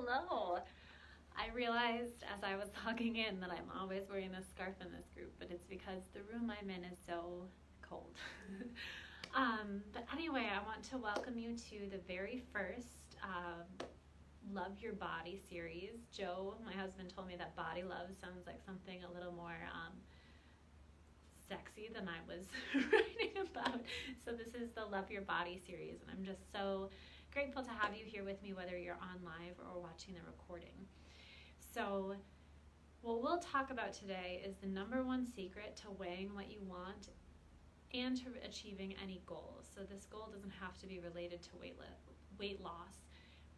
Hello. I realized as I was logging in that I'm always wearing a scarf in this group, but it's because the room I'm in is so cold. But anyway, I want to welcome you to the very first Love Your Body series. Joe, my husband, told me that body love sounds like something a little more sexy than I was writing about. So this is the Love Your Body series, and I'm just so grateful to have you here with me, whether you're on live or watching the recording. So what we'll talk about today is the number one secret to weighing what you want and to achieving any goal. So this goal doesn't have to be related to weight loss,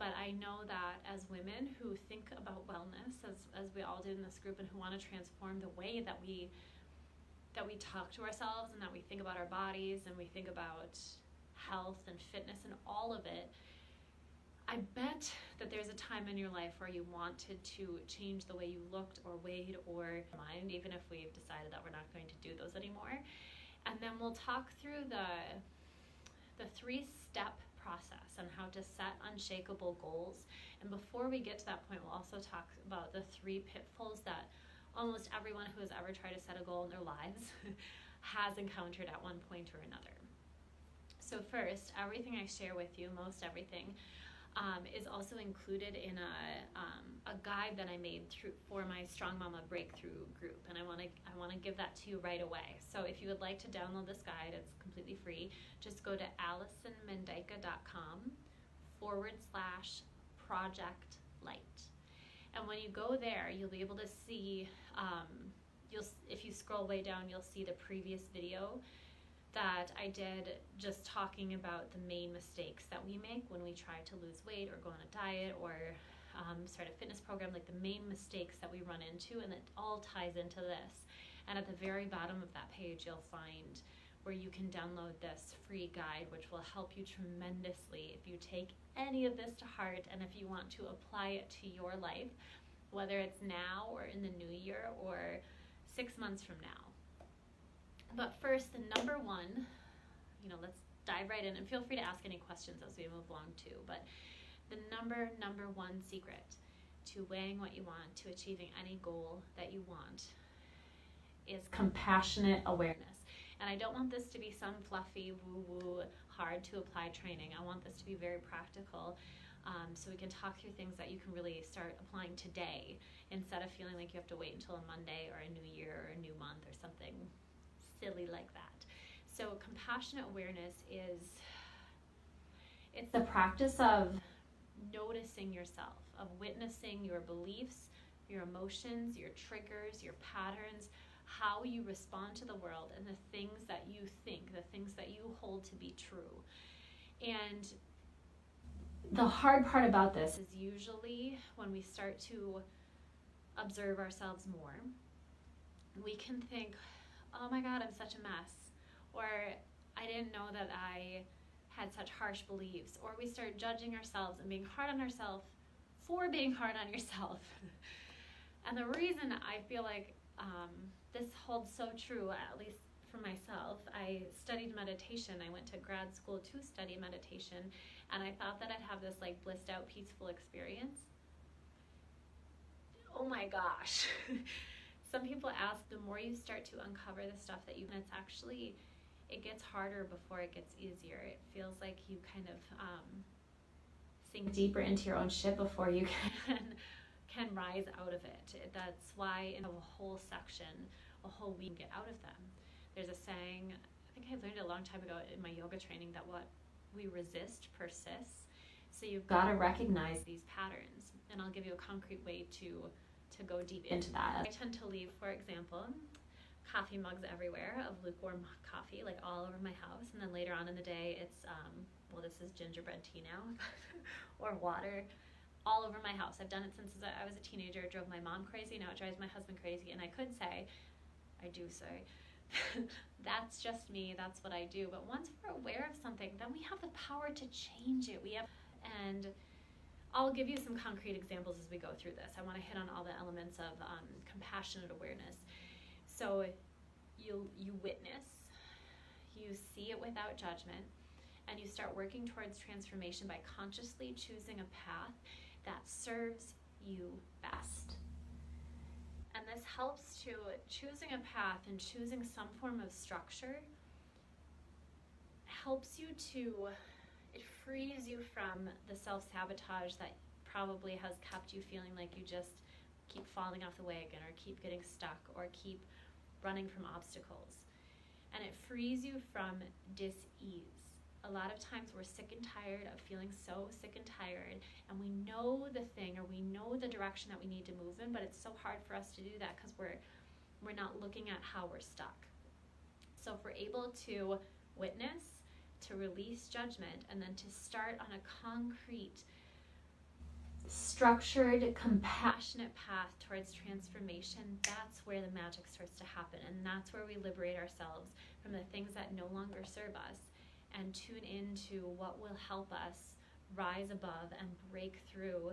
but I know that as women who think about wellness, as we all did in this group, and who want to transform the way that we talk to ourselves and that we think about our bodies and we think about health and fitness and all of it, I bet that there's a time in your life where you wanted to change the way you looked or weighed or mind, even if we've decided that we're not going to do those anymore. And then we'll talk through the 3-step process on how to set unshakable goals. And before we get to that point, we'll also talk about the 3 pitfalls that almost everyone who has ever tried to set a goal in their lives has encountered at one point or another. So first, everything I share with you, most everything, is also included in a guide that I made for my Strong Mama Breakthrough group, and I want to give that to you right away. So if you would like to download this guide, it's completely free. Just go to AllisonMendica.com/project light. And when you go there, you'll be able to see, if you scroll way down, you'll see the previous video that I did just talking about the main mistakes that we make when we try to lose weight or go on a diet or start a fitness program, like the main mistakes that we run into, and it all ties into this. And at the very bottom of that page, you'll find where you can download this free guide, which will help you tremendously if you take any of this to heart and if you want to apply it to your life, whether it's now or in the new year or 6 months from now. But first, the number one, let's dive right in, and feel free to ask any questions as we move along too, but the number one secret to weighing what you want, to achieving any goal that you want, is compassionate awareness. And I don't want this to be some fluffy, woo-woo, hard to apply training. I want this to be very practical, so we can talk through things that you can really start applying today instead of feeling like you have to wait until a Monday or a new year or a new month or something silly like that. So compassionate awareness it's the practice of noticing yourself, of witnessing your beliefs, your emotions, your triggers, your patterns, how you respond to the world, and the things that you think, the things that you hold to be true. And the hard part about this is usually when we start to observe ourselves more, we can think, oh my God, I'm such a mess, or I didn't know that I had such harsh beliefs, or we start judging ourselves and being hard on ourselves for being hard on yourself. And the reason I feel like this holds so true, at least for myself, I studied meditation. I went to grad school to study meditation, and I thought that I'd have this like blissed out, peaceful experience. Oh my gosh. Some people ask, the more you start to uncover the stuff that it gets harder before it gets easier. It feels like you kind of sink deeper into your own shit before you can rise out of it. That's why in a whole section, a whole week, get out of them. There's a saying, I think I learned it a long time ago in my yoga training, that what we resist persists. So you've got to recognize these patterns. And I'll give you a concrete way to go deep into that. I tend to leave, for example, coffee mugs everywhere of lukewarm coffee, like all over my house, and then later on in the day it's this is gingerbread tea now or water all over my house. I've done it since I was a teenager. It drove my mom crazy, now it drives my husband crazy, and I do say that's just me, that's what I do. But once we're aware of something, then we have the power to change it. And I'll give you some concrete examples as we go through this. I want to hit on all the elements of compassionate awareness. So you witness, you see it without judgment, and you start working towards transformation by consciously choosing a path that serves you best. And this helps to choosing a path and choosing some form of structure helps you to, it frees you from the self-sabotage that probably has kept you feeling like you just keep falling off the wagon or keep getting stuck or keep running from obstacles. And it frees you from dis-ease. A lot of times we're sick and tired of feeling so sick and tired, and we know the thing or we know the direction that we need to move in, but it's so hard for us to do that because we're not looking at how we're stuck. So if we're able to witness, to release judgment, and then to start on a concrete, structured, compassionate path towards transformation, that's where the magic starts to happen, and that's where we liberate ourselves from the things that no longer serve us and tune into what will help us rise above and break through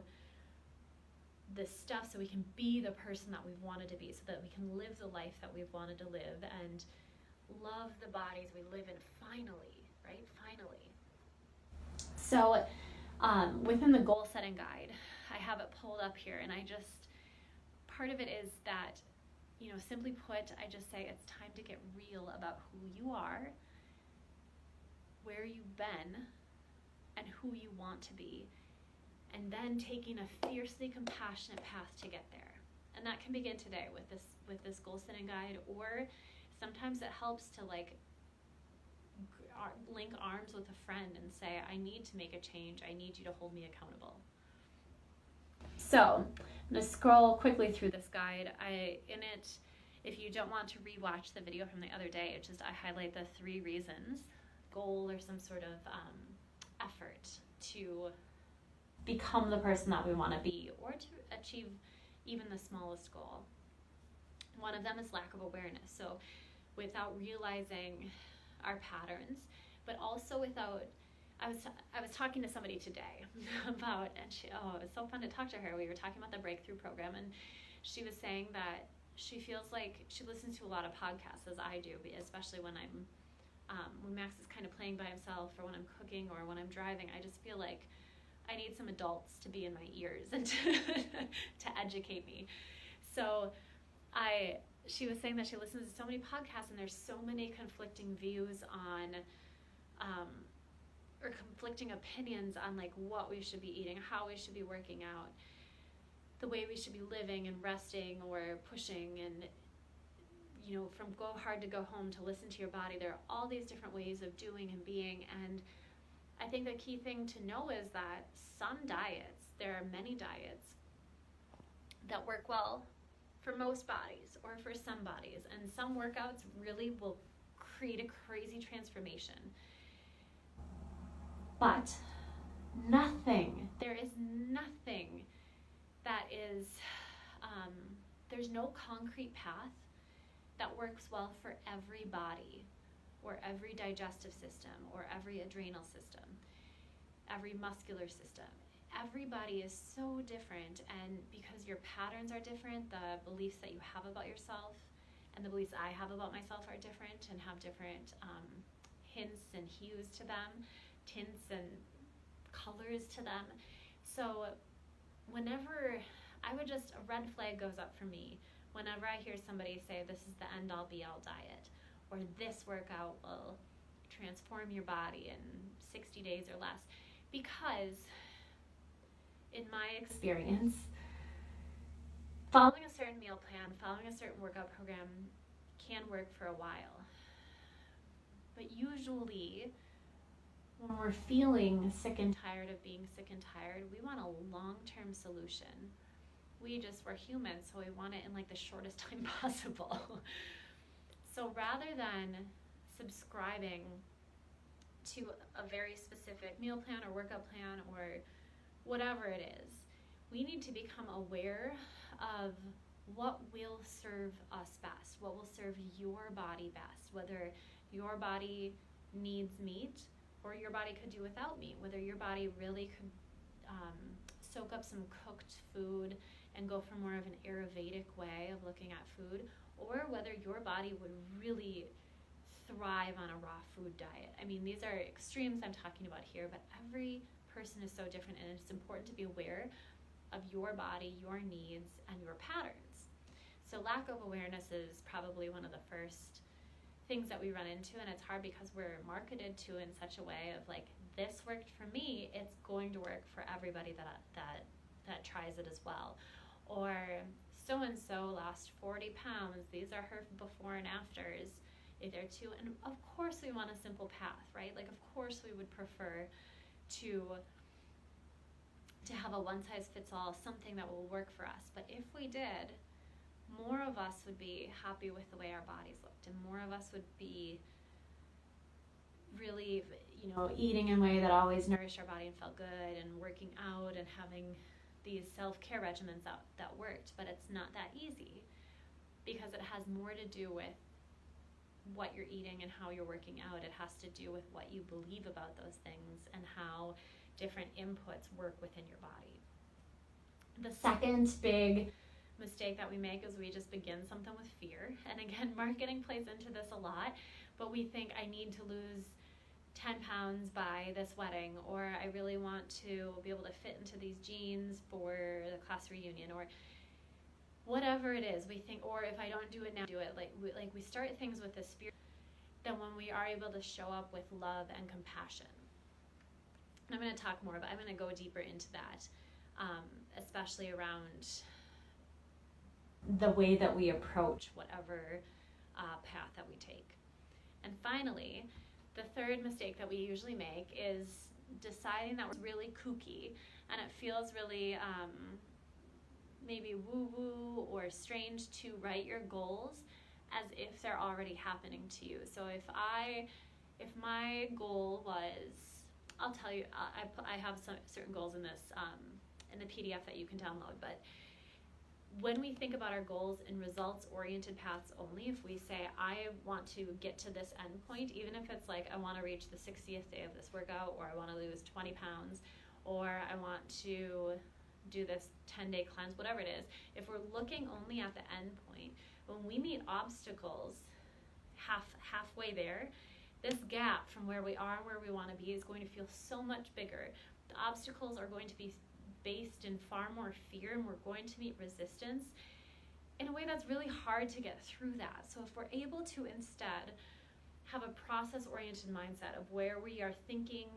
this stuff so we can be the person that we've wanted to be, so that we can live the life that we've wanted to live and love the bodies we live in finally, right? Finally. So within the goal setting guide, I have it pulled up here, and part of it is that, simply put, I just say it's time to get real about who you are, where you've been, and who you want to be, and then taking a fiercely compassionate path to get there. And that can begin today with this goal setting guide, or sometimes it helps to link arms with a friend and say, I need to make a change. I need you to hold me accountable. So I'm going to scroll quickly through this guide. If you don't want to rewatch the video from the other day, I highlight the 3 reasons, goal or some sort of effort to become the person that we want to be or to achieve even the smallest goal. One of them is lack of awareness. So without realizing our patterns, but also without, I was talking to somebody today about, and it was so fun to talk to her. We were talking about the breakthrough program, and she was saying that she feels like she listens to a lot of podcasts, as I do, especially when when Max is kind of playing by himself, or when I'm cooking, or when I'm driving. I just feel like I need some adults to be in my ears and to educate me. So she was saying that she listens to so many podcasts, and there's so many conflicting views on, or conflicting opinions on what we should be eating, how we should be working out, the way we should be living and resting or pushing, and from go hard to go home to listen to your body. There are all these different ways of doing and being, and I think the key thing to know is that some diets, there are many diets that work well for most bodies or for some bodies, and some workouts really will create a crazy transformation. But there is nothing that is, there's no concrete path that works well for every body or every digestive system or every adrenal system, every muscular system. Everybody is so different, and because your patterns are different, the beliefs that you have about yourself and the beliefs I have about myself are different and have different hints and hues to them, tints and colors to them. So whenever a red flag goes up for me whenever I hear somebody say this is the end-all be-all diet, or this workout will transform your body in 60 days or less, because in my experience, following a certain meal plan, following a certain workout program can work for a while. But usually, when we're feeling sick and tired of being sick and tired, we want a long-term solution. We're human, so we want it in the shortest time possible. So rather than subscribing to a very specific meal plan or workout plan or whatever it is, we need to become aware of what will serve us best, what will serve your body best, whether your body needs meat or your body could do without meat, whether your body really could soak up some cooked food and go for more of an Ayurvedic way of looking at food, or whether your body would really thrive on a raw food diet. I mean, these are extremes I'm talking about here, but every person is so different, and it's important to be aware of your body, your needs, and your patterns. So lack of awareness is probably one of the first things that we run into, and it's hard because we're marketed to in such a way of like, this worked for me, it's going to work for everybody that tries it as well. Or so-and-so lost 40 pounds, these are her before and afters, either too. And of course we want a simple path, right? Like, of course we would prefer to have a one-size-fits-all, something that will work for us. But if we did, more of us would be happy with the way our bodies looked, and more of us would be really, eating in a way that always nourished our body and felt good, and working out and having these self-care regimens that worked. But it's not that easy, because it has more to do with what you're eating and how you're working out. It has to do with what you believe about those things and how different inputs work within your body. The second big mistake that we make is we just begin something with fear. And again, marketing plays into this a lot, but we think, I need to lose 10 pounds by this wedding, or I really want to be able to fit into these jeans for the class reunion, or whatever it is. We think, or if I don't do it now, do it. Like we start things with this fear. Then when we are able to show up with love and compassion, and I'm going to talk more about, I'm going to go deeper into that, especially around the way that we approach whatever path that we take. And finally, the third mistake that we usually make is deciding that we're really kooky, and it feels really maybe woo-woo or strange to write your goals as if they're already happening to you. So if my goal was, I'll tell you, I have some certain goals in this in the PDF that you can download, but when we think about our goals in results-oriented paths only, if we say, I want to get to this end point, even if it's like, I want to reach the 60th day of this workout, or I want to lose 20 pounds, or I want to do this 10-day cleanse, whatever it is, if we're looking only at the end point, when we meet obstacles halfway there, this gap from where we are and where we want to be is going to feel so much bigger. The obstacles are going to be based in far more fear, and we're going to meet resistance in a way that's really hard to get through that. So if we're able to instead have a process-oriented mindset of where we are thinking,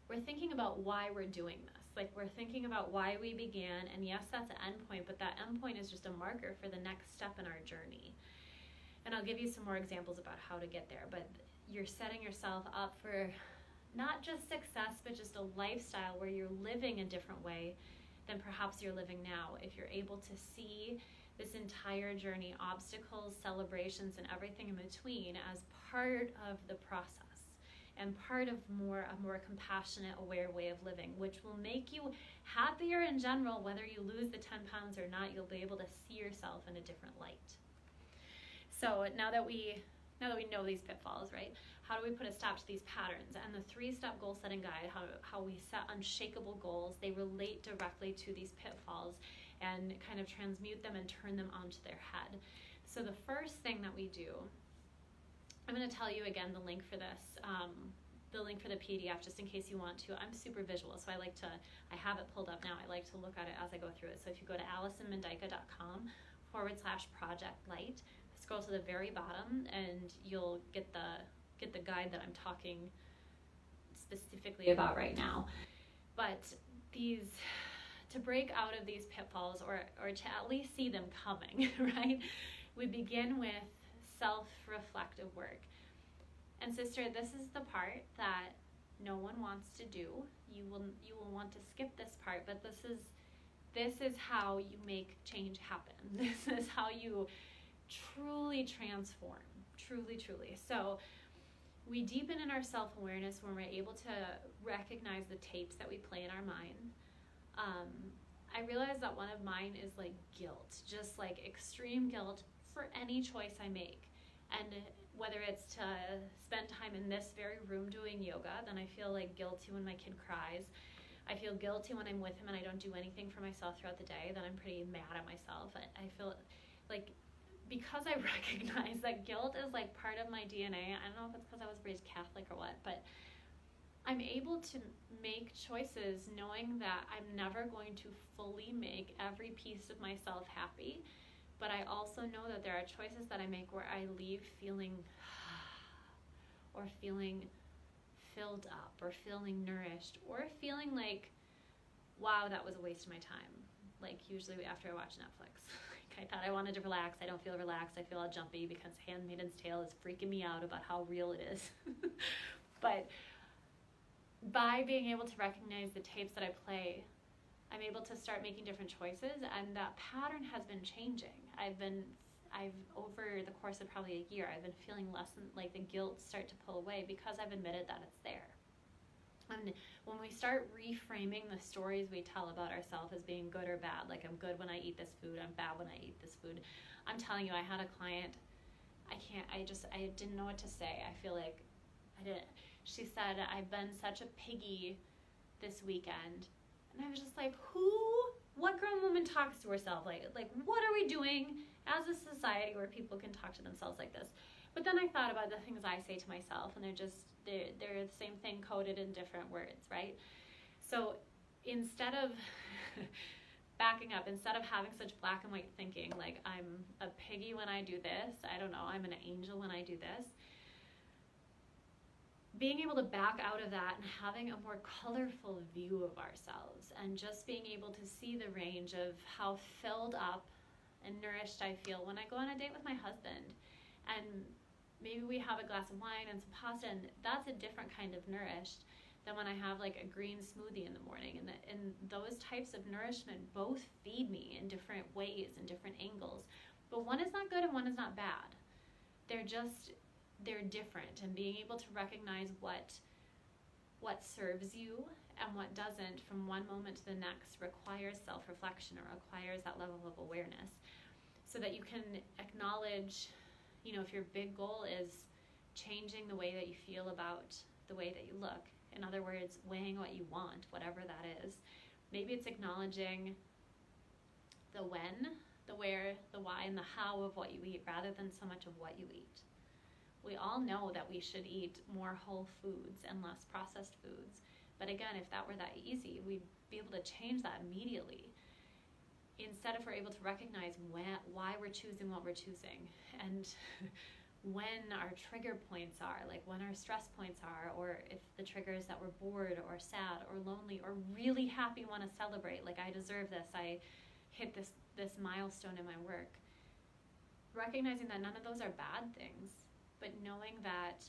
we're thinking about why we're doing this. Like, we're thinking about why we began, and yes, that's an endpoint, but that endpoint is just a marker for the next step in our journey. And I'll give you some more examples about how to get there, but you're setting yourself up for not just success, but just a lifestyle where you're living a different way than perhaps you're living now. If you're able to see this entire journey, obstacles, celebrations, and everything in between, as part of the process and part of a more compassionate, aware way of living, which will make you happier in general. Whether you lose the 10 pounds or not, you'll be able to see yourself in a different light. So now that we know these pitfalls, right? How do we put a stop to these patterns? And the 3-step goal setting guide, how we set unshakable goals, they relate directly to these pitfalls and kind of transmute them and turn them onto their head. So the first thing that we do, I'm going to tell you again the link for this, the link for the PDF, just in case you want to. I'm super visual, so I have it pulled up now. I like to look at it as I go through it. So if you go to AllisonMendica.com/project light, scroll to the very bottom, and you'll get the guide that I'm talking specifically about right now. But to break out of these pitfalls, or to at least see them coming, right? We begin with self-reflective work. And sister, this is the part that no one wants to do. You will want to skip this part, but this is how you make change happen. This is how you truly transform, truly. So we deepen in our self-awareness when we're able to recognize the tapes that we play in our mind. I realize that one of mine is like guilt, just like extreme guilt for any choice I make. And whether it's to spend time in this very room doing yoga, then I feel like guilty when my kid cries. I feel guilty when I'm with him and I don't do anything for myself throughout the day, then I'm pretty mad at myself. I feel like, because I recognize that guilt is like part of my DNA, I don't know if it's because I was raised Catholic or what, but I'm able to make choices knowing that I'm never going to fully make every piece of myself happy, but I also know that there are choices that I make where I leave feeling or feeling filled up or feeling nourished or feeling like, wow, that was a waste of my time. Like usually after I watch Netflix. I thought I wanted to relax. I don't feel relaxed. I feel all jumpy because Handmaid's Tale is freaking me out about how real it is. But by being able to recognize the tapes that I play, I'm able to start making different choices, and that pattern has been changing. I've over the course of probably a year, I've been feeling less like the guilt start to pull away because I've admitted that it's there. And when we start reframing the stories we tell about ourselves as being good or bad, like I'm good when I eat this food, I'm bad when I eat this food. I'm telling you, I had a client, I didn't know what to say. I feel like she said, I've been such a piggy this weekend. And I was just like, what grown woman talks to herself? Like what are we doing as a society where people can talk to themselves like this? But then I thought about the things I say to myself, and they're the same thing coded in different words, right? So instead of backing up, instead of having such black and white thinking, like I'm a piggy when I do this, I don't know, I'm an angel when I do this, being able to back out of that and having a more colorful view of ourselves and just being able to see the range of how filled up and nourished I feel when I go on a date with my husband. And maybe we have a glass of wine and some pasta, and that's a different kind of nourished than when I have like a green smoothie in the morning. And those types of nourishment both feed me in different ways and different angles. But one is not good and one is not bad. They're different, and being able to recognize what serves you and what doesn't from one moment to the next requires self-reflection or requires that level of awareness, so that you can acknowledge, if your big goal is changing the way that you feel about the way that you look. In other words, weighing what you want, whatever that is. Maybe it's acknowledging the when, the where, the why, and the how of what you eat rather than so much of what you eat. We all know that we should eat more whole foods and less processed foods. But again, if that were that easy, we'd be able to change that immediately. Instead, if we're able to recognize why we're choosing what we're choosing, and when our trigger points are, like when our stress points are, or if the trigger is that we're bored or sad or lonely or really happy, want to celebrate, like I deserve this, I hit this milestone in my work. Recognizing that none of those are bad things, but knowing that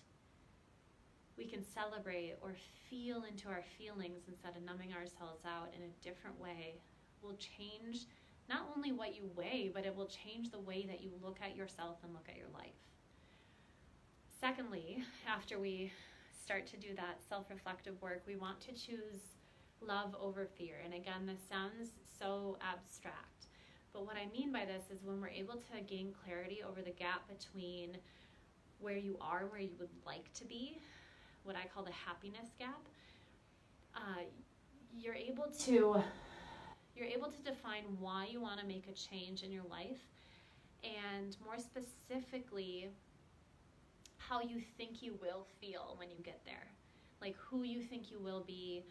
we can celebrate or feel into our feelings instead of numbing ourselves out in a different way will change not only what you weigh, but it will change the way that you look at yourself and look at your life. Secondly, after we start to do that self-reflective work, we want to choose love over fear. And again, this sounds so abstract, but what I mean by this is when we're able to gain clarity over the gap between where you are, where you would like to be, what I call the happiness gap, you're able to define why you want to make a change in your life, and more specifically, how you think you will feel when you get there. Like who you think you will be,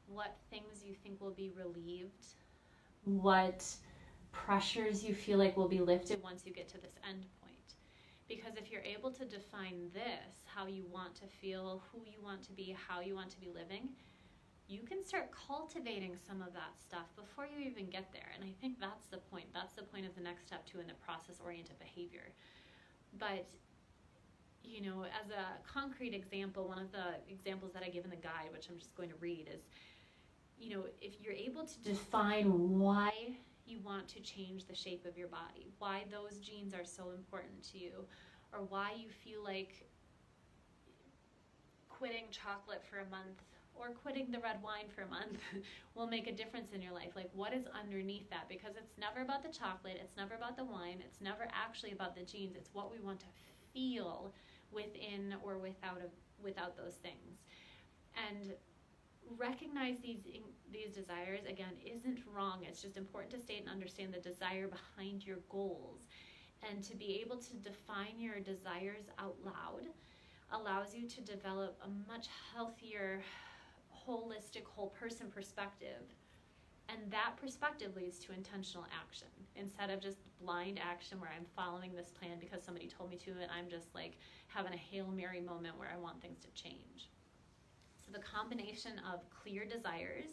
what things you think will be relieved, what pressures you feel like will be lifted once you get to this end point. Because if you're able to define this, how you want to feel, who you want to be, how you want to be living, you can start cultivating some of that stuff before you even get there. And I think that's the point. That's the point of the next step too in the process-oriented behavior. But, as a concrete example, one of the examples that I give in the guide, which I'm just going to read, is, if you're able to define why you want to change the shape of your body, why those genes are so important to you, or why you feel like quitting chocolate for a month or quitting the red wine for a month will make a difference in your life. Like, what is underneath that? Because it's never about the chocolate, it's never about the wine, it's never actually about the genes. It's what we want to feel within or without those things. And recognize these desires, again, isn't wrong. It's just important to state and understand the desire behind your goals. And to be able to define your desires out loud allows you to develop a much healthier holistic, whole person perspective. And that perspective leads to intentional action instead of just blind action where I'm following this plan because somebody told me to, and I'm just like having a Hail Mary moment where I want things to change. So the combination of clear desires,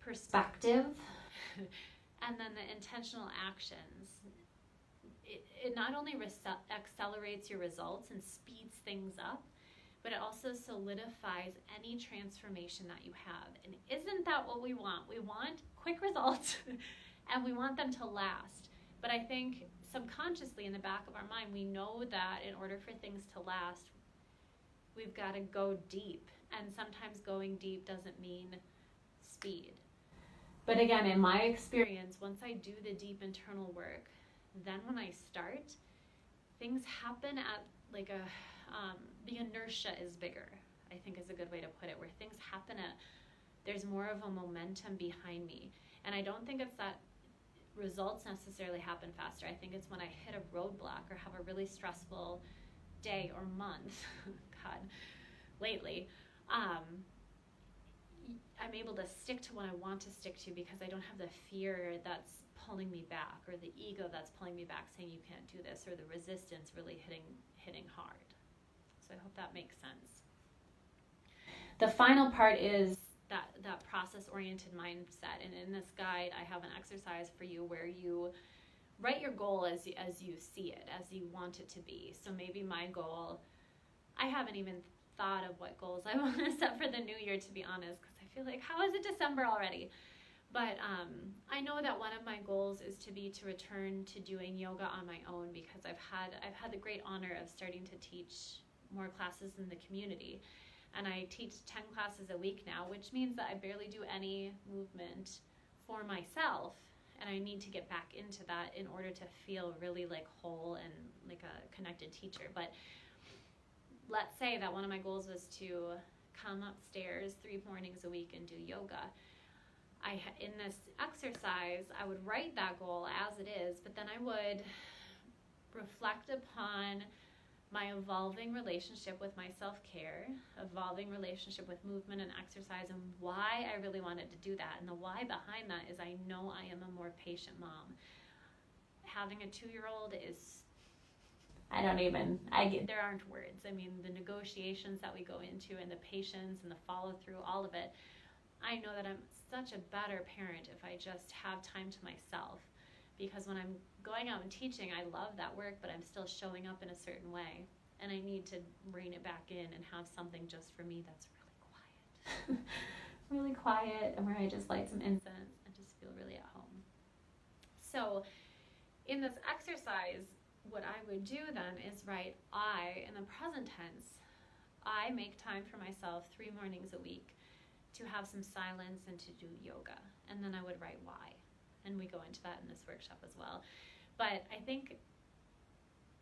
perspective, and then the intentional actions, it not only accelerates your results and speeds things up, but it also solidifies any transformation that you have. And isn't that what we want? We want quick results and we want them to last. But I think subconsciously in the back of our mind, we know that in order for things to last, we've got to go deep. And sometimes going deep doesn't mean speed. But again, in my experience, once I do the deep internal work, then when I start, things happen at like the inertia is bigger, I think is a good way to put it, where things happen there's more of a momentum behind me. And I don't think it's that results necessarily happen faster. I think it's when I hit a roadblock or have a really stressful day or month, God, lately, I'm able to stick to what I want to stick to because I don't have the fear that's pulling me back or the ego that's pulling me back saying you can't do this, or the resistance really hitting hard. So I hope that makes sense. The final part is that process-oriented mindset. And in this guide, I have an exercise for you where you write your goal as you see it, as you want it to be. So maybe my goal, I haven't even thought of what goals I want to set for the new year, to be honest, because I feel like, how is it December already? But I know that one of my goals is to return to doing yoga on my own, because I've had the great honor of starting to teach more classes in the community. And I teach 10 classes a week now, which means that I barely do any movement for myself. And I need to get back into that in order to feel really like whole and like a connected teacher. But let's say that one of my goals was to come upstairs 3 mornings a week and do yoga. In this exercise, I would write that goal as it is, but then I would reflect upon my evolving relationship with my self-care, evolving relationship with movement and exercise, and why I really wanted to do that. And the why behind that is I know I am a more patient mom. Having a 2-year-old is, there aren't words. I mean, the negotiations that we go into and the patience and the follow-through, all of it, I know that I'm such a better parent if I just have time to myself. Because when I'm going out and teaching, I love that work, but I'm still showing up in a certain way. And I need to rein it back in and have something just for me that's really quiet. Really quiet, and where I just light some incense and just feel really at home. So in this exercise, what I would do then is write in the present tense, I make time for myself 3 mornings a week to have some silence and to do yoga. And then I would write why. And we go into that in this workshop as well. But I think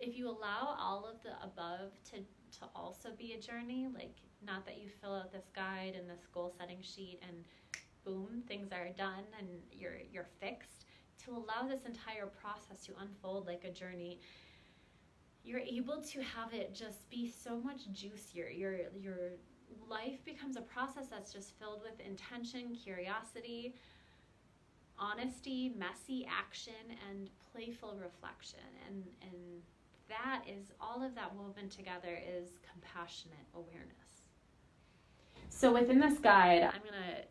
if you allow all of the above to also be a journey, like not that you fill out this guide and this goal setting sheet and boom, things are done and you're fixed, to allow this entire process to unfold like a journey, you're able to have it just be so much juicier. Your life becomes a process that's just filled with intention, curiosity, honesty, messy action, and playful reflection. And that is, all of that woven together is compassionate awareness. So within this guide, I'm going to,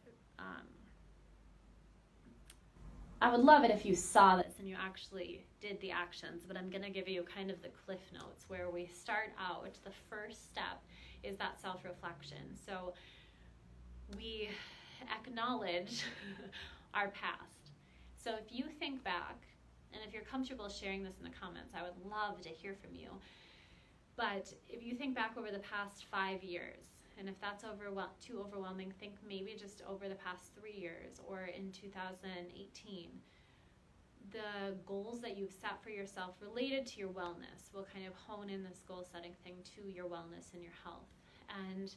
I would love it if you saw this and you actually did the actions, but I'm going to give you kind of the cliff notes where we start out. The first step is that self-reflection. So we acknowledge our past. So if you think back, and if you're comfortable sharing this in the comments, I would love to hear from you. But if you think back over the past 5 years, and if that's too overwhelming, think maybe just over the past 3 years or in 2018. The goals that you've set for yourself related to your wellness will kind of hone in this goal setting thing to your wellness and your health. And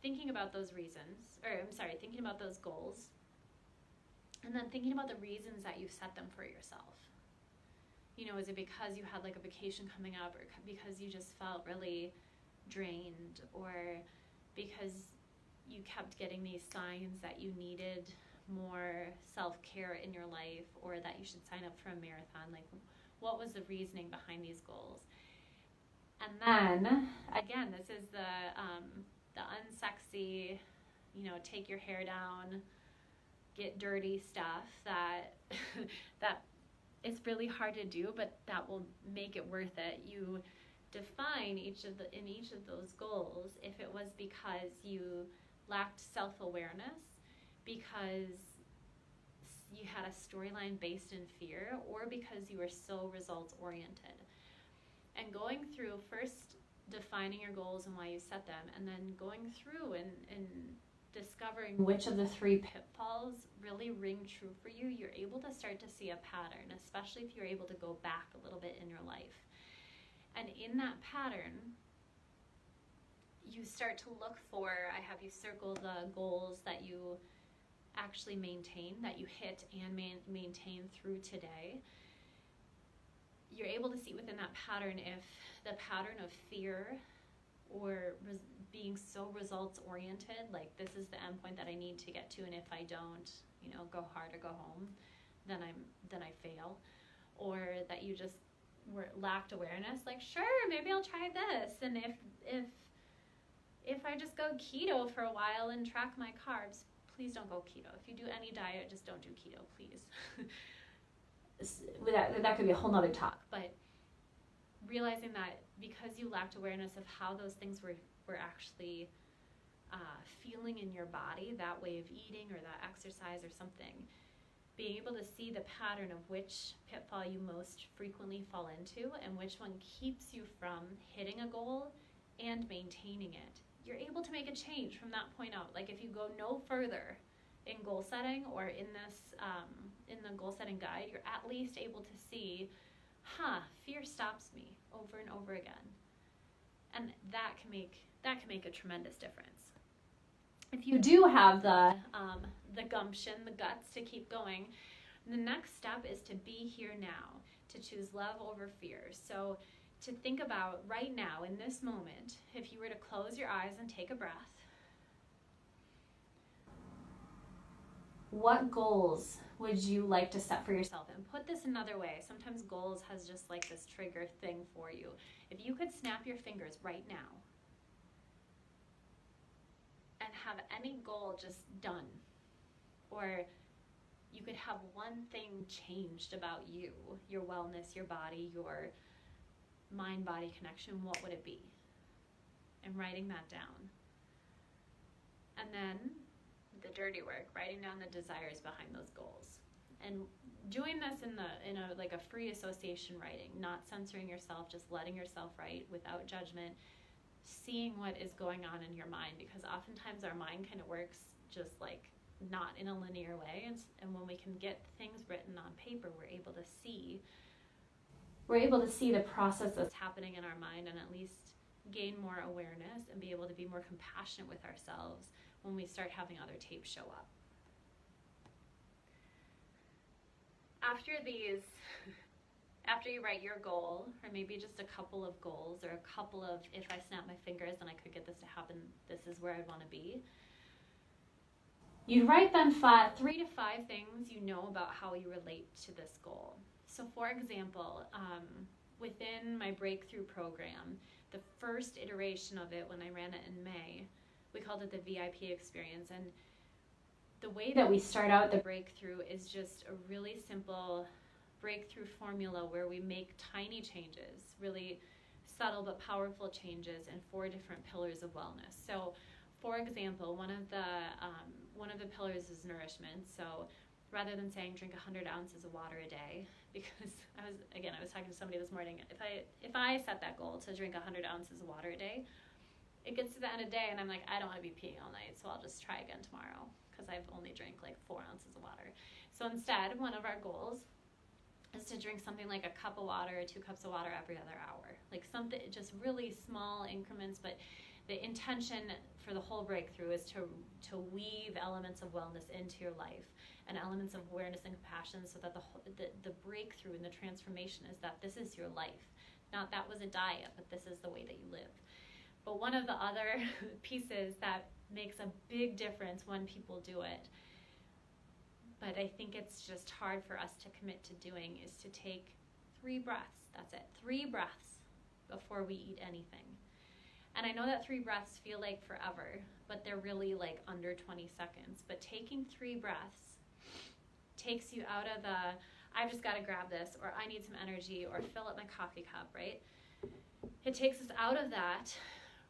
thinking about those thinking about those goals, and then thinking about the reasons that you've set them for yourself. You know, is it because you had like a vacation coming up, or because you just felt really drained, or because you kept getting these signs that you needed more self-care in your life, or that you should sign up for a marathon? Like, what was the reasoning behind these goals? And then, again, this is the unsexy, take your hair down, get dirty stuff that that it's really hard to do, but that will make it worth it. You define in each of those goals if it was because you lacked self-awareness, because you had a storyline based in fear, or because you were so results-oriented. And going through, first defining your goals and why you set them, and then going through and discovering which of the 3 pitfalls really ring true for you, you're able to start to see a pattern, especially if you're able to go back a little bit in your life. And in that pattern, you start to look for, I have you circle the goals that you actually maintain, that you hit and maintain through today. You're able to see within that pattern if the pattern of fear or being so results oriented, like this is the endpoint that I need to get to, and if I don't, go hard or go home, then I fail. Or that you just lacked awareness, like, sure, maybe I'll try this, and if I just go keto for a while and track my carbs, please don't go keto. If you do any diet, just don't do keto, please. That could be a whole nother talk, but realizing that because you lacked awareness of how those things were actually feeling in your body, that way of eating or that exercise or something, being able to see the pattern of which pitfall you most frequently fall into and which one keeps you from hitting a goal and maintaining it, you're able to make a change from that point out. Like if you go no further in goal setting or in this in the goal setting guide, you're at least able to see, fear stops me over and over again, and that can make a tremendous difference. If you do have the gumption, the guts to keep going, the next step is to be here now, to choose love over fear. So to think about right now in this moment, if you were to close your eyes and take a breath, what goals would you like to set for yourself? And put this another way, sometimes goals has just like this trigger thing for you. If you could snap your fingers right now and have any goal just done, or you could have one thing changed about you, your wellness, your body, your mind-body connection, what would it be? And writing that down. And then the dirty work, writing down the desires behind those goals. And doing this in a free association writing, not censoring yourself, just letting yourself write without judgment, seeing what is going on in your mind, because oftentimes our mind kind of works just like not in a linear way, and when we can get things written on paper, we're able to see the process that's happening in our mind, and at least gain more awareness and be able to be more compassionate with ourselves when we start having other tapes show up. After you write your goal, or maybe just a couple of goals, or a couple of, if I snap my fingers and I could get this to happen, this is where I'd want to be. You'd write then 3 to 5 things you know about how you relate to this goal. So for example, within my breakthrough program, the first iteration of it when I ran it in May, we called it the VIP experience. And the way that we start out the breakthrough is just a really simple breakthrough formula where we make tiny changes, really subtle but powerful changes in 4 different pillars of wellness. So for example, one of the pillars is nourishment. So rather than saying drink 100 ounces of water a day, because I was talking to somebody this morning, if I set that goal to drink 100 ounces of water a day, it gets to the end of the day and I'm like, I don't want to be peeing all night, so I'll just try again tomorrow because I've only drank like 4 ounces of water. So instead, one of our goals is to drink something like a cup of water or 2 cups of water every other hour. Like something, just really small increments, but the intention for the whole breakthrough is to weave elements of wellness into your life and elements of awareness and compassion, so that the breakthrough and the transformation is that this is your life. Not that was a diet, but this is the way that you live. But one of the other pieces that makes a big difference when people do it, but I think it's just hard for us to commit to doing, is to take 3 breaths. That's it. 3 breaths before we eat anything. And I know that 3 breaths feel like forever, but they're really like under 20 seconds. But taking 3 breaths takes you out of the, I've just got to grab this, or I need some energy, or fill up my coffee cup, right? It takes us out of that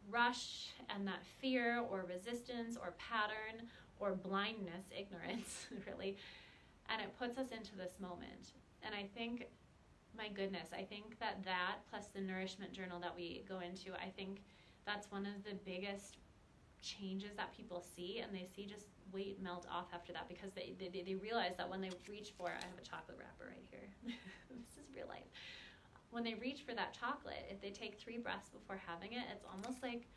rush and that fear or resistance or pattern or blindness, ignorance, really, and it puts us into this moment. And I think, my goodness, I think that plus the nourishment journal that we go into, I think that's one of the biggest changes that people see, and they see just weight melt off after that, because they realize that when they reach for, I have a chocolate wrapper right here. This is real life. When they reach for that chocolate, if they take 3 breaths before having it, it's almost like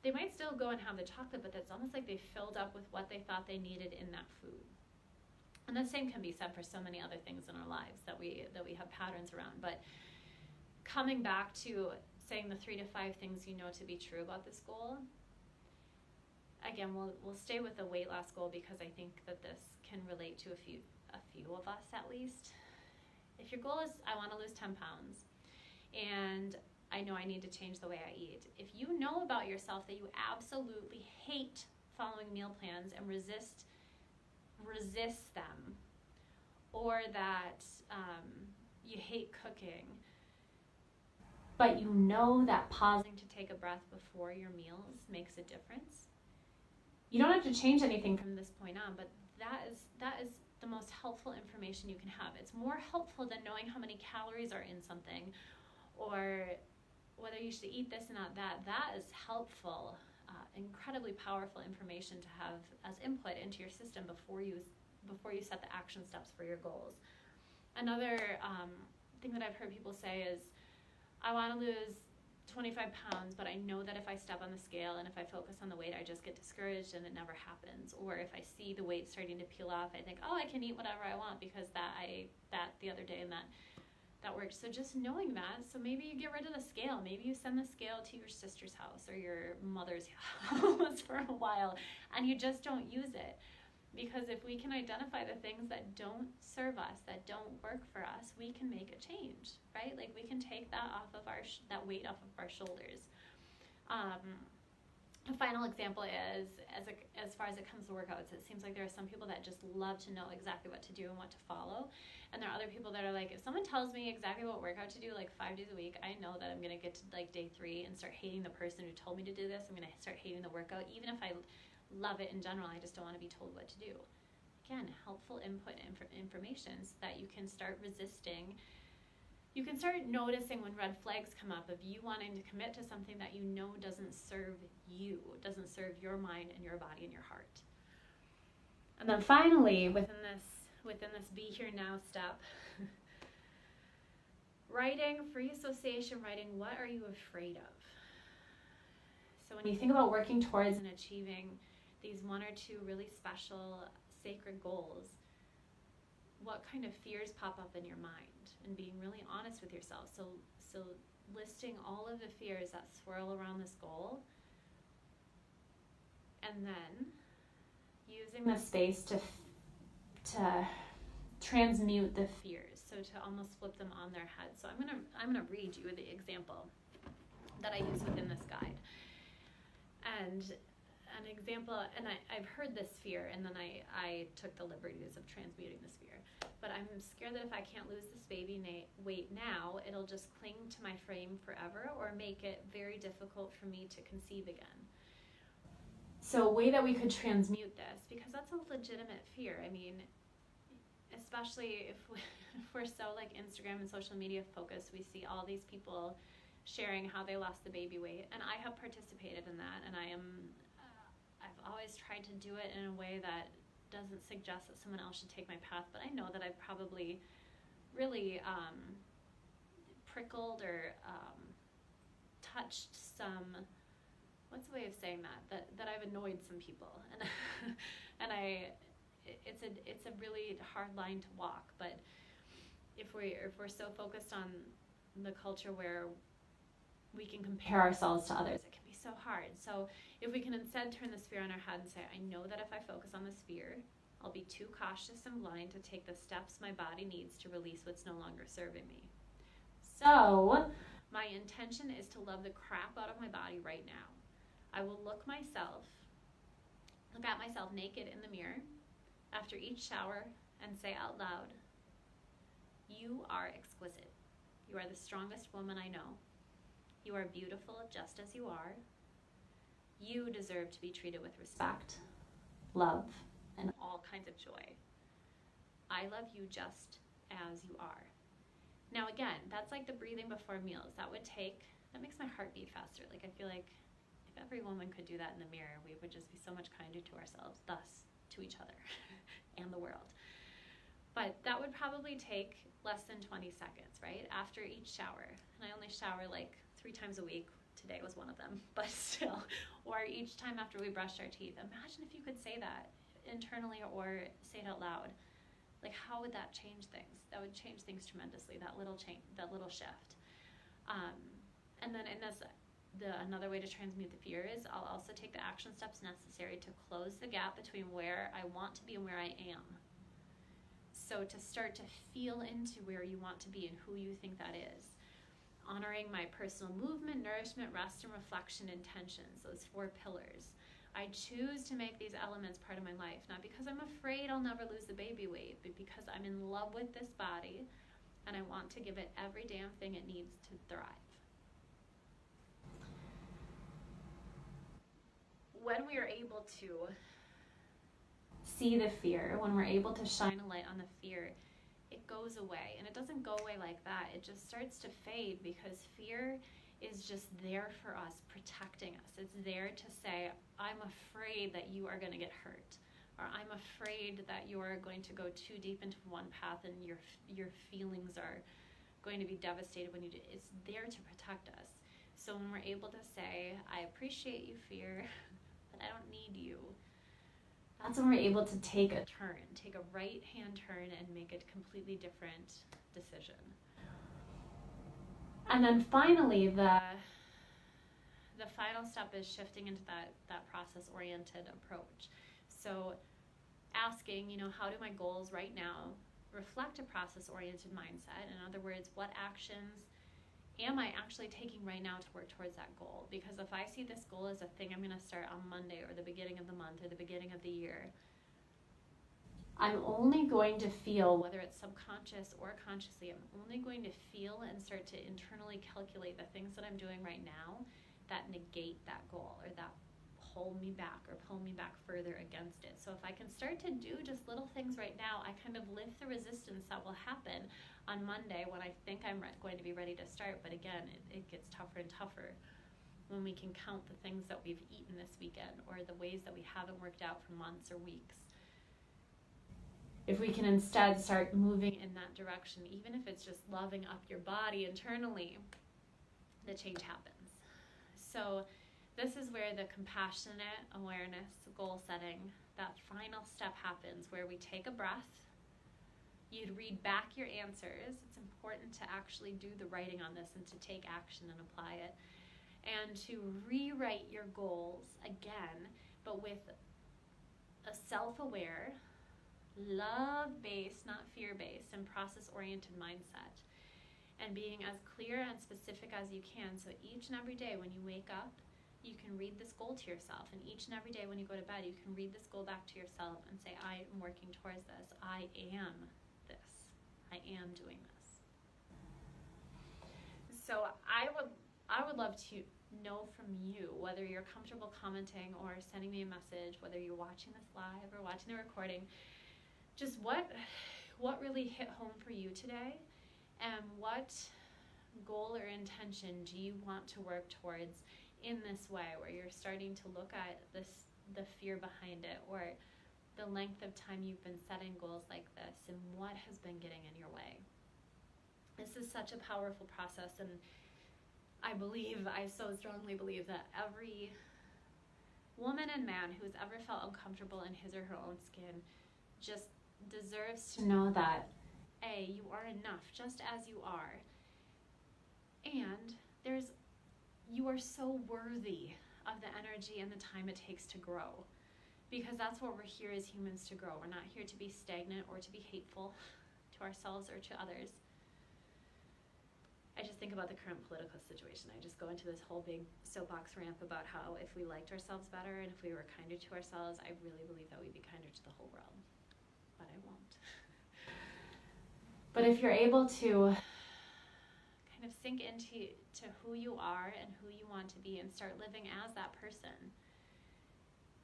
they might still go and have the chocolate, but it's almost like they filled up with what they thought they needed in that food. And the same can be said for so many other things in our lives that we have patterns around. But coming back to saying the 3 to 5 things you know to be true about this goal, again, we'll stay with the weight loss goal, because I think that this can relate to a few of us at least. If your goal is, I want to lose 10 pounds, and I know I need to change the way I eat. If you know about yourself that you absolutely hate following meal plans and resist them, or that you hate cooking, but you know that pausing to take a breath before your meals makes a difference, you don't have to change anything from this point on, but that is the most helpful information you can have. It's more helpful than knowing how many calories are in something, or whether you should eat this and not that. That is helpful, incredibly powerful information to have as input into your system before you set the action steps for your goals. Another thing that I've heard people say is, I want to lose 25 pounds, but I know that if I step on the scale and if I focus on the weight, I just get discouraged and it never happens. Or if I see the weight starting to peel off, I think, oh, I can eat whatever I want because that the other day and that worked. So just knowing that, so maybe you get rid of the scale. Maybe you send the scale to your sister's house or your mother's house for a while, and you just don't use it. Because if we can identify the things that don't serve us, that don't work for us, we can make a change, right? Like we can take that off of that weight off of our shoulders. A final example is, as far as it comes to workouts, it seems like there are some people that just love to know exactly what to do and what to follow. And there are other people that are like, if someone tells me exactly what workout to do, like 5 days a week, I know that I'm going to get to like day 3 and start hating the person who told me to do this. I'm going to start hating the workout, even if I love it in general. I just don't want to be told what to do. Again, helpful input and information so that you can start resisting. You can start noticing when red flags come up of you wanting to commit to something that you know doesn't serve you, doesn't serve your mind and your body and your heart. And then finally, within this be here now step, writing, free association writing, what are you afraid of? So when you think about working towards and achieving these 1 or 2 really special, sacred goals, what kind of fears pop up in your mind? And being really honest with yourself. So listing all of the fears that swirl around this goal, and then using the space to transmute the fears, so to almost flip them on their head. So I'm gonna read you the example that I use within this guide. And an example, and I've heard this fear, and then I took the liberties of transmuting this fear. But I'm scared that if I can't lose this baby weight now, it'll just cling to my frame forever or make it very difficult for me to conceive again. So a way that we could transmute this, because that's a legitimate fear. I mean, especially if we're so like Instagram and social media focused, we see all these people sharing how they lost the baby weight, and I have participated in that, and I've always tried to do it in a way that doesn't suggest that someone else should take my path, but I know that I've probably really prickled or touched some, what's the way of saying that I've annoyed some people, and it's a really hard line to walk. But if we're so focused on the culture where we can compare ourselves to others. It can be so hard. So if we can instead turn the sphere on our head and say, I know that if I focus on the sphere, I'll be too cautious and blind to take the steps my body needs to release what's no longer serving me. So my intention is to love the crap out of my body right now. I will look at myself naked in the mirror after each shower and say out loud, you are exquisite. You are the strongest woman I know. You are beautiful just as you are. You deserve to be treated with respect, love, and all kinds of joy. I love you just as you are. Now again, that's like the breathing before meals. That makes my heart beat faster. Like, I feel like if every woman could do that in the mirror, we would just be so much kinder to ourselves, thus to each other and the world. But that would probably take less than 20 seconds, right? After each shower. And I only shower like 3 times a week. Today was one of them, but still. Or each time after we brush our teeth. Imagine if you could say that internally or say it out loud. Like, how would that change things? That would change things tremendously, that little change, that little shift. And then another way to transmute the fear is I'll also take the action steps necessary to close the gap between where I want to be and where I am. So to start to feel into where you want to be and who you think that is. Honoring my personal movement, nourishment, rest, and reflection intentions, those 4 pillars. I choose to make these elements part of my life, not because I'm afraid I'll never lose the baby weight, but because I'm in love with this body and I want to give it every damn thing it needs to thrive. When we are able to see the fear, when we're able to shine a light on the fear, it goes away. And it doesn't go away like that. It just starts to fade because fear is just there for us, protecting us. It's there to say, I'm afraid that you are going to get hurt, or I'm afraid that you are going to go too deep into one path and your feelings are going to be devastated when you do. It's there to protect us. So when we're able to say, I appreciate you, fear, but I don't need you, that's when we're able to take a right-hand turn and make a completely different decision. And then finally, the final step is shifting into that process-oriented approach. So asking, how do my goals right now reflect a process-oriented mindset? In other words, what actions am I actually taking right now to work towards that goal? Because if I see this goal as a thing I'm going to start on Monday or the beginning of the month or the beginning of the year, I'm only going to feel, whether it's subconscious or consciously, I'm only going to feel and start to internally calculate the things that I'm doing right now that negate that goal or that hold me back or pull me back further against it. So if I can start to do just little things right now, I kind of lift the resistance that will happen on Monday when I think I'm going to be ready to start. But again, it gets tougher and tougher when we can count the things that we've eaten this weekend or the ways that we haven't worked out for months or weeks. If we can instead start moving in that direction, even if it's just loving up your body internally, the change happens. So this is where the compassionate awareness, goal setting, that final step happens, where we take a breath. You'd read back your answers. It's important to actually do the writing on this and to take action and apply it. And to rewrite your goals again, but with a self-aware, love-based, not fear-based, and process-oriented mindset. And being as clear and specific as you can. So each and every day when you wake up, you can read this goal to yourself. And each and every day when you go to bed, you can read this goal back to yourself and say, I am working towards this. I am this. I am doing this. So I would love to know from you, whether you're comfortable commenting or sending me a message, whether you're watching this live or watching the recording, just what really hit home for you today, and what goal or intention do you want to work towards in this way, where you're starting to look at the fear behind it, or the length of time you've been setting goals like this, and what has been getting in your way. This is such a powerful process, and I so strongly believe that every woman and man who has ever felt uncomfortable in his or her own skin just deserves to know that, A, you are enough just as you are, and there's you are so worthy of the energy and the time it takes to grow. Because that's what we're here as humans to grow. We're not here to be stagnant or to be hateful to ourselves or to others. I just think about the current political situation. I just go into this whole big soapbox ramp about how if we liked ourselves better and if we were kinder to ourselves, I really believe that we'd be kinder to the whole world. But I won't. But if you're able to kind of sink into who you are and who you want to be and start living as that person,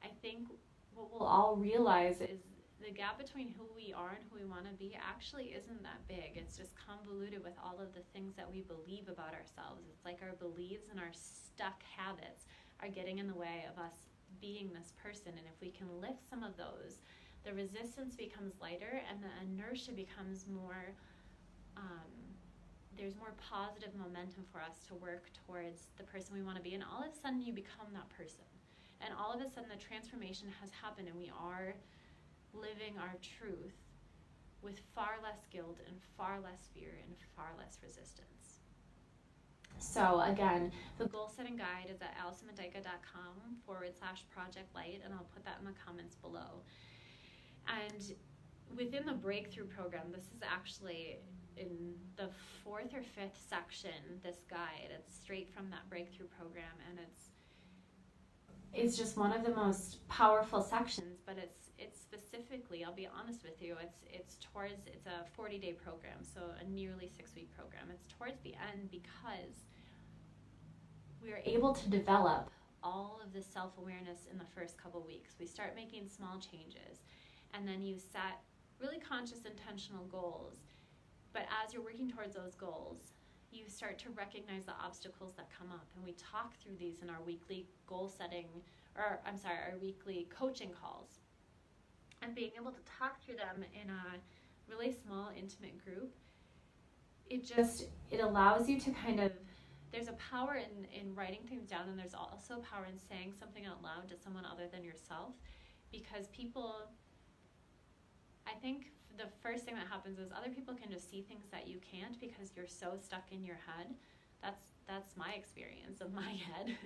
I think what we'll all realize is the gap between who we are and who we want to be actually isn't that big. It's just convoluted with all of the things that we believe about ourselves. It's like our beliefs and our stuck habits are getting in the way of us being this person. And if we can lift some of those, the resistance becomes lighter and the inertia becomes more, there's more positive momentum for us to work towards the person we want to be. And all of a sudden you become that person. And all of a sudden the transformation has happened and we are living our truth with far less guilt and far less fear and far less resistance. So again, the goal setting guide is at AllisonMedica.com/Project Light, and I'll put that in the comments below. And within the breakthrough program, this is actually in the 4th or 5th section, this guide. It's straight from that breakthrough program, and it's just one of the most powerful sections, but it's specifically, I'll be honest with you, it's a 40-day program, so a nearly 6-week program. It's towards the end because we are able to develop all of the self-awareness in the first couple weeks. We start making small changes, and then you set really conscious, intentional goals. But as you're working towards those goals, you start to recognize the obstacles that come up, and we talk through these in our weekly goal setting, our weekly coaching calls. And being able to talk through them in a really small, intimate group, it allows you to kind of, there's a power in writing things down, and there's also power in saying something out loud to someone other than yourself, because people, I think the first thing that happens is other people can just see things that you can't because you're so stuck in your head. That's my experience of my head.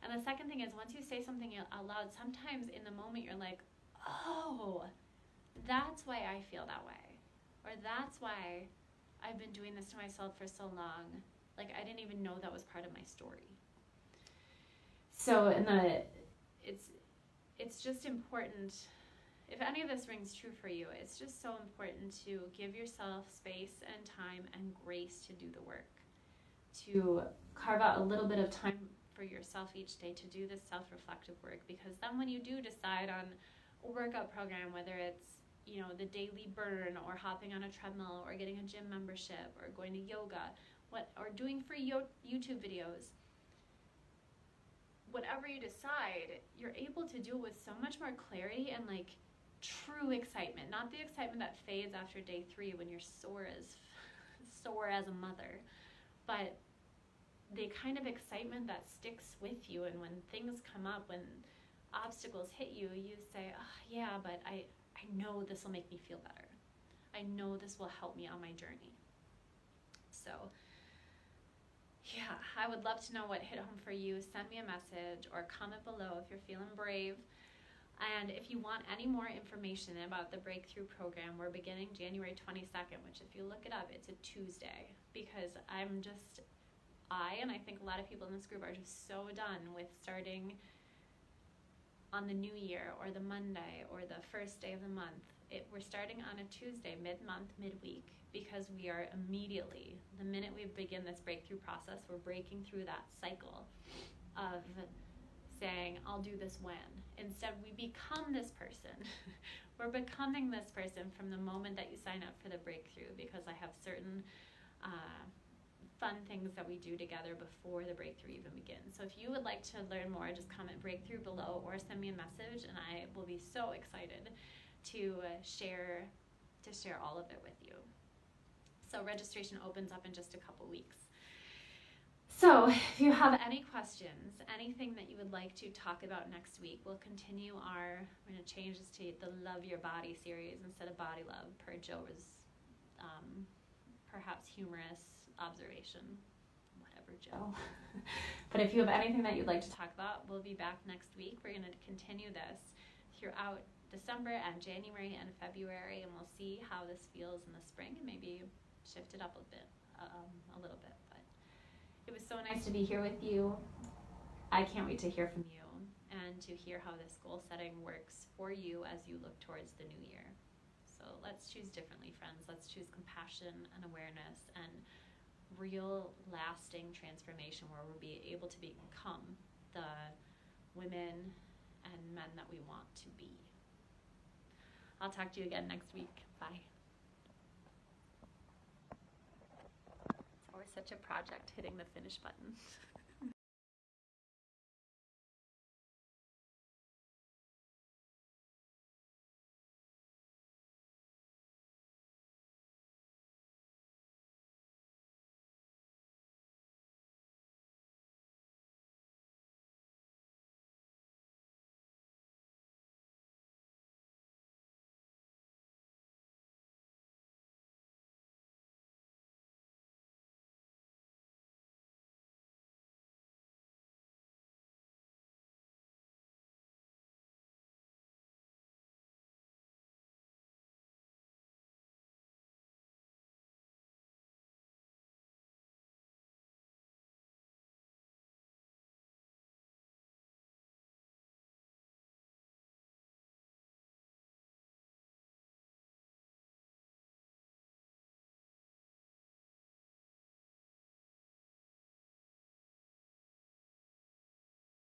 And the second thing is, once you say something out loud, sometimes in the moment you're like, oh, that's why I feel that way. Or that's why I've been doing this to myself for so long. Like, I didn't even know that was part of my story. So it's just important, if any of this rings true for you, it's just so important to give yourself space and time and grace to do the work, to carve out a little bit of time for yourself each day to do this self-reflective work, because then when you do decide on a workout program, whether it's, the daily burn or hopping on a treadmill or getting a gym membership or going to yoga, or doing free YouTube videos, whatever you decide, you're able to do it with so much more clarity and true excitement, not the excitement that fades after day 3 when you're sore as a mother, but the kind of excitement that sticks with you. And when things come up, when obstacles hit you, you say, oh, yeah, but I know this will make me feel better. I know this will help me on my journey. So, yeah, I would love to know what hit home for you. Send me a message or comment below if you're feeling brave. And if you want any more information about the Breakthrough Program, we're beginning January 22nd, which if you look it up, it's a Tuesday, because I and I think a lot of people in this group are just so done with starting on the new year or the Monday or the first day of the month. We're starting on a Tuesday, mid-month, midweek, because we are immediately, the minute we begin this breakthrough process, we're breaking through that cycle of saying, I'll do this when. Instead, we become this person. We're becoming this person from the moment that you sign up for the breakthrough, because I have certain fun things that we do together before the breakthrough even begins. So if you would like to learn more, just comment breakthrough below or send me a message, and I will be so excited to share all of it with you. So registration opens up in just a couple weeks. So if you have any questions, anything that you would like to talk about next week, we're going to change this to the Love Your Body series instead of Body Love, per Joe's perhaps humorous observation, whatever. for Joe. But if you have anything that you'd like to talk about, we'll be back next week. We're going to continue this throughout December and January and February, and we'll see how this feels in the spring and maybe shift it up a little bit. But it was so nice to be here with you. I can't wait to hear from you and to hear how this goal setting works for you as you look towards the new year. So let's choose differently, friends. Let's choose compassion and awareness and real lasting transformation where we'll be able to become the women and men that we want to be. I'll talk to you again next week. Bye. It's always such a project hitting the finish button.